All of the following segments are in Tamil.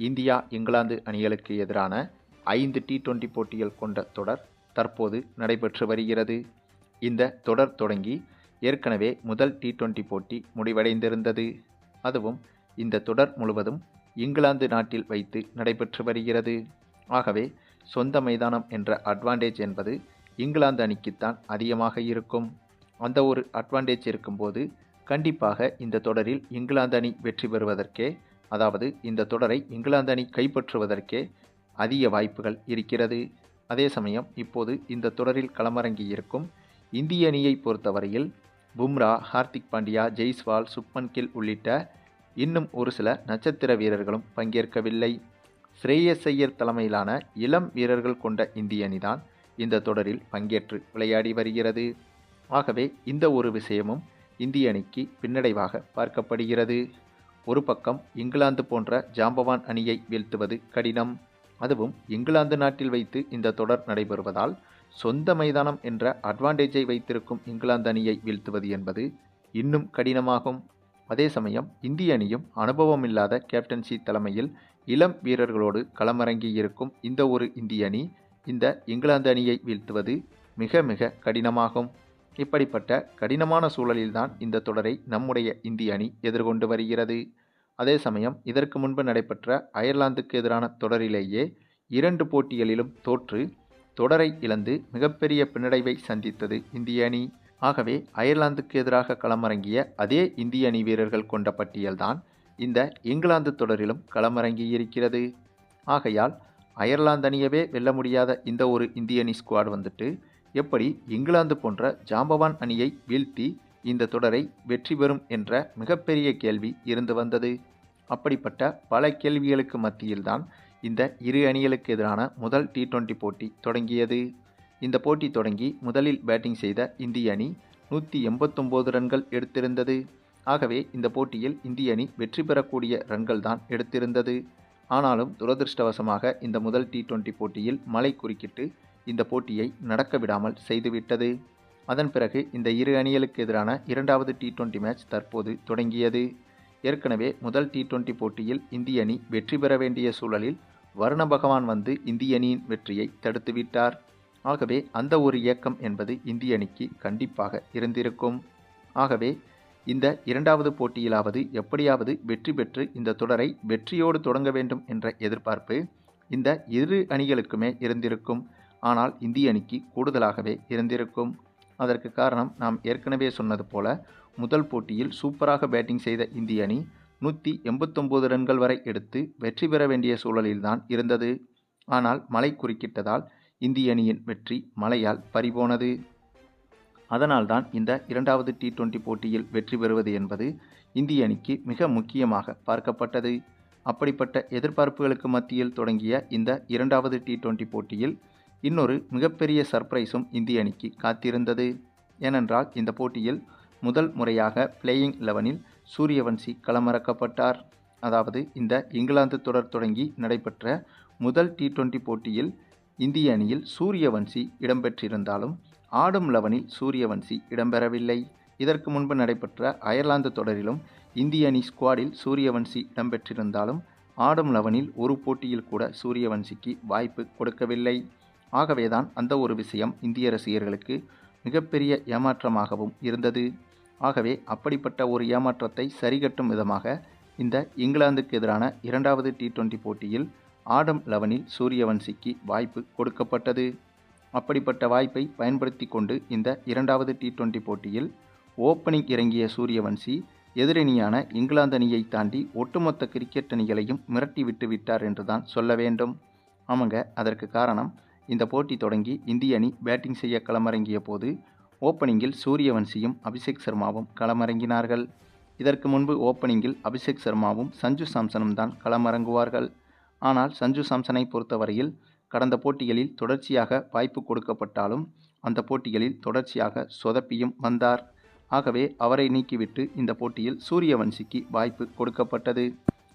இந்தியா இங்கிலாந்து அணிகளுக்கு எதிரான 5 T20 போட்டிகள் கொண்ட தொடர் தற்போது நடைபெற்று வருகிறது. இந்த தொடர் தொடங்கி ஏற்கனவே முதல் T20 போட்டி முடிவடைந்திருந்தது. அதுவும் இந்த தொடர் முழுவதும் இங்கிலாந்து நாட்டில் வைத்து நடைபெற்று வருகிறது. ஆகவே சொந்த மைதானம் என்ற அட்வான்டேஜ் என்பது இங்கிலாந்து அணிக்குத்தான் அதிகமாக இருக்கும். அந்த ஒரு அட்வான்டேஜ் இருக்கும்போது கண்டிப்பாக இந்த தொடரில் இங்கிலாந்து அணி வெற்றி பெறுவதற்கே, அதாவது இந்த தொடரை இங்கிலாந்து அணி கைப்பற்றுவதற்கே அதிக வாய்ப்புகள் இருக்கிறது. அதே சமயம் இப்போது இந்த தொடரில் களமிறங்கியிருக்கும் இந்திய அணியை பொறுத்தவரையில் பும்ரா, ஹார்திக் பாண்டியா, ஜெய்ஸ்வால், சுப்மன் கில் உள்ளிட்ட இன்னும் ஒரு சில நட்சத்திர வீரர்களும் பங்கேற்கவில்லை. ஸ்ரேயஸ் ஐயர் தலைமையிலான இளம் வீரர்கள் கொண்ட இந்திய அணிதான் இந்த தொடரில் பங்கேற்று விளையாடி வருகிறது. ஆகவே இந்த ஒரு விஷயமும் இந்திய அணிக்கு பின்னடைவாக பார்க்கப்படுகிறது. ஒரு பக்கம் இங்கிலாந்து போன்ற ஜாம்பவான் அணியை வீழ்த்துவது கடினம். அதுவும் இங்கிலாந்து நாட்டில் வைத்து இந்த தொடர் நடைபெறுவதால் சொந்த மைதானம் என்ற அட்வான்டேஜை வைத்திருக்கும் இங்கிலாந்து அணியை வீழ்த்துவது என்பது இன்னும் கடினமாகும். அதே சமயம் இந்திய அணியும் அனுபவம் இல்லாத கேப்டன்சி தலைமையில் இளம் வீரர்களோடு களமிறங்கி இருக்கும் இந்த ஒரு இந்திய அணி இந்த இங்கிலாந்து அணியை வீழ்த்துவது மிக மிக கடினமாகும். இப்படிப்பட்ட கடினமான சூழலில்தான் இந்த தொடரை நம்முடைய இந்திய அணி எதிர்கொண்டு வருகிறது. அதே சமயம் இதற்கு முன்பு நடைபெற்ற அயர்லாந்துக்கு எதிரான தொடரிலேயே 2 போட்டிகளிலும் தோற்று தொடரை இழந்து மிகப்பெரிய பின்னடைவை சந்தித்தது இந்திய அணி. ஆகவே அயர்லாந்துக்கு எதிராக களமிறங்கிய அதே இந்திய அணி வீரர்கள் கொண்ட பட்டியல்தான் இந்த இங்கிலாந்து தொடரிலும் களமிறங்கியிருக்கிறது. ஆகையால் அயர்லாந்து அணியவே வெல்ல முடியாத இந்த ஒரு இந்திய அணி ஸ்குவாட் வந்துட்டு எப்படி இங்கிலாந்து போன்ற ஜாம்பவான் அணியை வீழ்த்தி இந்த தொடரை வெற்றி பெறும் என்ற மிகப்பெரிய கேள்வி இருந்து வந்தது. அப்படிப்பட்ட பல கேள்விகளுக்கு மத்தியில்தான் இந்த இரு அணிகளுக்கு எதிரான முதல் T20 போட்டி தொடங்கியது. இந்த போட்டி தொடங்கி முதலில் பேட்டிங் செய்த இந்திய அணி 189 ரன்கள் எடுத்திருந்தது. ஆகவே இந்த போட்டியில் இந்திய அணி வெற்றி பெறக்கூடிய ரன்கள் தான் எடுத்திருந்தது. ஆனாலும் துரதிருஷ்டவசமாக இந்த முதல் T20 போட்டியில் மழை குறுக்கிட்டு இந்த போட்டியை நடக்க விடாமல் செய்துவிட்டது. அதன் பிறகு இந்த இரு அணிகளுக்கு எதிரான இரண்டாவது T20 மேட்ச் தற்போது தொடங்கியது. ஏற்கனவே முதல் T20 போட்டியில் இந்திய அணி வெற்றி பெற வேண்டிய சூழலில் வருண பகவான் வந்து இந்திய அணியின் வெற்றியை தடுத்துவிட்டார். ஆகவே அந்த ஒரு இயக்கம் என்பது இந்திய அணிக்கு கண்டிப்பாக இருந்திருக்கும். ஆகவே இந்த இரண்டாவது போட்டியிலாவது எப்படியாவது வெற்றி பெற்று இந்த தொடரை வெற்றியோடு தொடங்க வேண்டும் என்ற எதிர்பார்ப்பு இந்த இரு அணிகளுக்குமே இருந்திருக்கும். ஆனால் இந்திய அணிக்கு கூடுதலாகவே இருந்திருக்கும். அதற்கு காரணம் நாம் ஏற்கனவே சொன்னது போல முதல் போட்டியில் சூப்பராக பேட்டிங் செய்த இந்திய அணி 189 ரன்கள் வரை எடுத்து வெற்றி பெற வேண்டிய சூழலில்தான் இருந்தது. ஆனால் மழை குறுக்கிட்டதால் இந்திய அணியின் வெற்றி மழையால் பறிபோனது. அதனால்தான் இந்த இரண்டாவது T20 போட்டியில் வெற்றி பெறுவது என்பது இந்திய அணிக்கு மிக முக்கியமாக பார்க்கப்பட்டது. அப்படிப்பட்ட எதிர்பார்ப்புகளுக்கு மத்தியில் தொடங்கிய இந்த இரண்டாவது T20 போட்டியில் இன்னொரு மிகப்பெரிய சர்ப்ரைஸும் இந்திய அணிக்கு காத்திருந்தது. ஏனென்றால் இந்த போட்டியில் முதல் முறையாக பிளேயிங் 11இல் சூரியவன்சி களமிறக்கப்பட்டார். அதாவது இந்த இங்கிலாந்து தொடர் தொடங்கி நடைபெற்ற முதல் T20 போட்டியில் இந்திய அணியில் சூரியவன்சி இடம்பெற்றிருந்தாலும் ஆடும் 11இல் சூரியவன்சி இடம்பெறவில்லை. இதற்கு முன்பு நடைபெற்ற அயர்லாந்து தொடரிலும் இந்திய அணி ஸ்குவாடில் சூரியவன்சி இடம்பெற்றிருந்தாலும் ஆடும் 11இல் ஒரு போட்டியில் கூட சூரியவன்சிக்கு வாய்ப்பு கொடுக்கவில்லை. ஆகவேதான் அந்த ஒரு விஷயம் இந்திய ரசிகர்களுக்கு மிகப்பெரிய ஏமாற்றமாகவும் இருந்தது. ஆகவே அப்படிப்பட்ட ஒரு ஏமாற்றத்தை சரிகட்டும் விதமாக இந்த இங்கிலாந்துக்கு எதிரான இரண்டாவது T20 போட்டியில் ஆடம் 11இல் சூரியவன்சிக்கு வாய்ப்பு கொடுக்கப்பட்டது. அப்படிப்பட்ட வாய்ப்பை பயன்படுத்தி கொண்டு இந்த இரண்டாவது T20 போட்டியில் ஓப்பனிங் இறங்கிய சூரியவன்சி எதிரணியான இங்கிலாந்து அணியை தாண்டி ஒட்டுமொத்த கிரிக்கெட் அணிகளையும் மிரட்டி விட்டு விட்டார் என்றுதான் சொல்ல வேண்டும். ஆமாங்க, அதற்கு காரணம் இந்த போட்டி தொடங்கி இந்திய அணி பேட்டிங் செய்ய களமிறங்கிய போது ஓப்பனிங்கில் சூரியவன்சியும் அபிஷேக் சர்மாவும் களமிறங்கினார்கள். இதற்கு முன்பு ஓப்பனிங்கில் அபிஷேக் சர்மாவும் சஞ்சு சாம்சனும் தான் களமிறங்குவார்கள். ஆனால் சஞ்சு சாம்சனை பொறுத்தவரையில் கடந்த போட்டிகளில் தொடர்ச்சியாக வாய்ப்பு கொடுக்கப்பட்டாலும் அந்த போட்டிகளில் தொடர்ச்சியாக சொதப்பியும் வந்தார். ஆகவே அவரை நீக்கிவிட்டு இந்த போட்டியில் சூரியவன்சிக்கு வாய்ப்பு கொடுக்கப்பட்டது.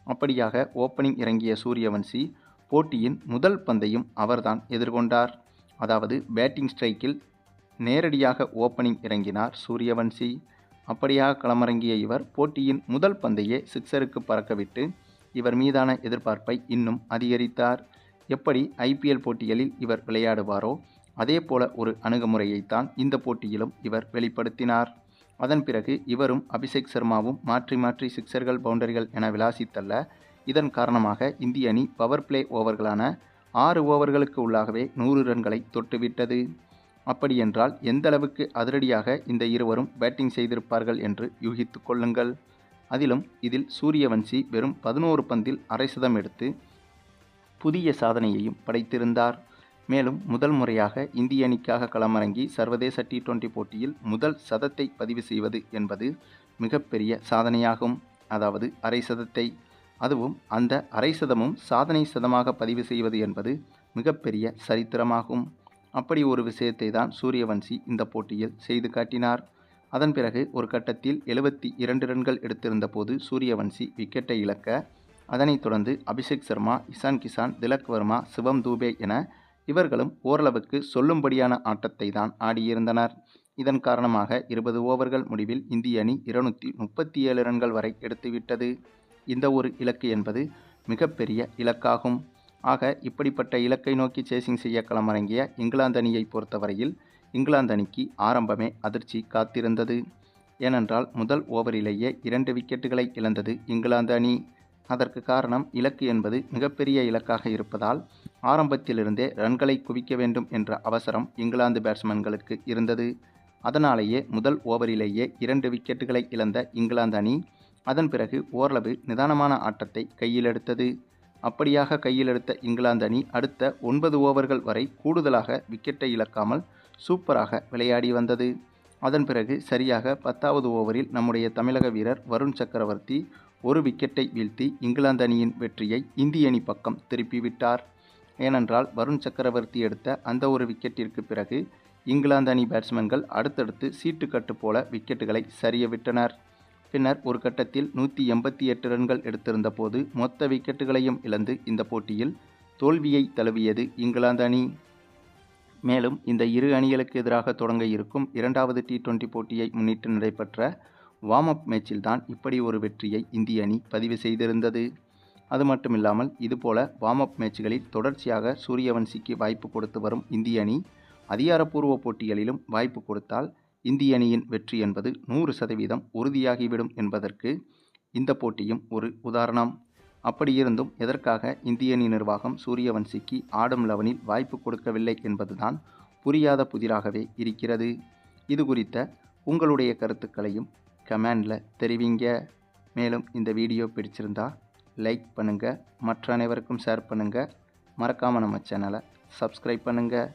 அப்படியாக ஓப்பனிங் இறங்கிய சூரியவன்சி போட்டியின் முதல் பந்தையும் அவர்தான் எதிர்கொண்டார். அதாவது பேட்டிங் ஸ்ட்ரைக்கில் நேரடியாக ஓப்பனிங் இறங்கினார் சூரியவன்சி. அப்படியாக களமிறங்கிய இவர் போட்டியின் முதல் பந்தையே சிக்ஸருக்கு பறக்கவிட்டு இவர் மீதான எதிர்பார்ப்பை இன்னும் அதிகரித்தார். எப்படி ஐபிஎல் போட்டிகளில் இவர் விளையாடுவாரோ அதேபோல ஒரு அணுகுமுறையைத்தான் இந்த போட்டியிலும் இவர் வெளிப்படுத்தினார். அதன் பிறகு இவரும் அபிஷேக் சர்மாவும் மாற்றி மாற்றி சிக்சர்கள் பவுண்டரிகள் என விளாசித்தள்ள இதன் காரணமாக இந்திய அணி பவர் பிளே ஓவர்களான 6 ஓவர்களுக்கு உள்ளாகவே 100 ரன்களை தொட்டுவிட்டது. அப்படியென்றால் எந்த அளவுக்கு அதிரடியாக இந்த இருவரும் பேட்டிங் செய்திருப்பார்கள் என்று யூகித்து கொள்ளுங்கள். இதில் சூரியவன்சி வெறும் 11 பந்தில் அரை சதம் எடுத்து புதிய சாதனையையும் படைத்திருந்தார். மேலும் முதல் முறையாக இந்திய அணிக்காக களமிறங்கி சர்வதேச T20 போட்டியில் முதல் சதத்தை பதிவு செய்வது என்பது மிகப்பெரிய சாதனையாகும். அதாவது அரை சதத்தை, அதுவும் அந்த அரை சதமும் சாதனை சதமாக பதிவு செய்வது என்பது மிகப்பெரிய சரித்திரமாகும். அப்படி ஒரு விஷயத்தை தான் சூரியவன்சி இந்த போட்டியில் செய்து காட்டினார். அதன் பிறகு ஒரு கட்டத்தில் 72 ரன்கள் எடுத்திருந்த போது சூரியவன்சி விக்கெட்டை இழக்க, அதனைத் தொடர்ந்து அபிஷேக் சர்மா, இஷான் கிஷான், திலக் வர்மா, சிவம் தூபே என இவர்களும் ஓரளவுக்கு சொல்லும்படியான ஆட்டத்தை தான் ஆடியிருந்தனர். இதன் காரணமாக 20 ஓவர்கள் முடிவில் இந்திய அணி 237 ரன்கள் வரை எடுத்துவிட்டது. இந்த ஒரு இலக்கு என்பது மிகப்பெரிய இலக்காகும். ஆக இப்படிப்பட்ட இலக்கை நோக்கி சேசிங் செய்ய களமிறங்கிய இங்கிலாந்து அணியை பொறுத்தவரையில் இங்கிலாந்து அணிக்கு ஆரம்பமே அதிர்ச்சி காத்திருந்தது. ஏனென்றால் முதல் ஓவரிலேயே 2 விக்கெட்டுகளை இழந்தது இங்கிலாந்து அணி. அதற்கு காரணம் இலக்கு என்பது மிகப்பெரிய இலக்காக இருப்பதால் ஆரம்பத்திலிருந்தே ரன்களை குவிக்க வேண்டும் என்ற அவசரம் இங்கிலாந்து பேட்ஸ்மேன்களுக்கு இருந்தது. அதனாலேயே முதல் ஓவரிலேயே 2 விக்கெட்டுகளை இழந்த இங்கிலாந்து அணி அதன் பிறகு ஓரளவு நிதானமான ஆட்டத்தை கையில் எடுத்தது. அப்படியாக கையில் எடுத்த இங்கிலாந்து அணி அடுத்த 9 ஓவர்கள் வரை கூடுதலாக விக்கெட்டை இழக்காமல் சூப்பராக விளையாடி வந்தது. அதன் பிறகு சரியாக 10வது ஓவரில் நம்முடைய தமிழக வீரர் வருண் சக்கரவர்த்தி ஒரு விக்கெட்டை வீழ்த்தி இங்கிலாந்து அணியின் வெற்றியை இந்திய அணி பக்கம் திருப்பிவிட்டார். ஏனென்றால் வருண் சக்கரவர்த்தி எடுத்த அந்த ஒரு விக்கெட்டிற்கு பிறகு இங்கிலாந்து அணி பேட்ஸ்மேன்கள் அடுத்தடுத்து சீட்டுக்கட்டு போல விக்கெட்டுகளை சரிய விட்டனர். பின்னர் ஒரு கட்டத்தில் 188 ரன்கள் எடுத்திருந்த போது மொத்த விக்கெட்டுகளையும் இழந்து இந்த போட்டியில் தோல்வியை தழுவியது இங்கிலாந்து அணி. மேலும் இந்த இரு அணிகளுக்கு எதிராக தொடங்க இருக்கும் 2வது T20 போட்டியை முன்னிட்டு நடைபெற்ற வார்ம் அப் மேட்சில் தான் இப்படி ஒரு வெற்றியை இந்திய அணி பதிவு செய்திருந்தது. அது மட்டுமில்லாமல் இதுபோல வார்ம் அப் மேட்சுகளில் தொடர்ச்சியாக சூரியவன்சிக்கு வாய்ப்பு கொடுத்து வரும் இந்திய அணி அதிகாரப்பூர்வ போட்டிகளிலும் வாய்ப்பு கொடுத்தால் இந்திய அணியின் வெற்றி என்பது 100% உறுதியாகிவிடும் என்பதற்கு இந்த போட்டியும் ஒரு உதாரணம். அப்படியிருந்தும் எதற்காக இந்திய அணி நிர்வாகம் சூரியவன்சிக்கு ஆடும் 11ல் வாய்ப்பு கொடுக்கவில்லை என்பதுதான் புரியாத புதிராகவே இருக்கிறது. இது குறித்த உங்களுடைய கருத்துக்களையும் கமெண்டில் தெரிவிங்க. மேலும் இந்த வீடியோ பிடிச்சிருந்தா லைக் பண்ணுங்கள், மற்ற அனைவருக்கும் ஷேர் பண்ணுங்கள், மறக்காமல் நம்ம சேனலை சப்ஸ்கிரைப் பண்ணுங்கள்.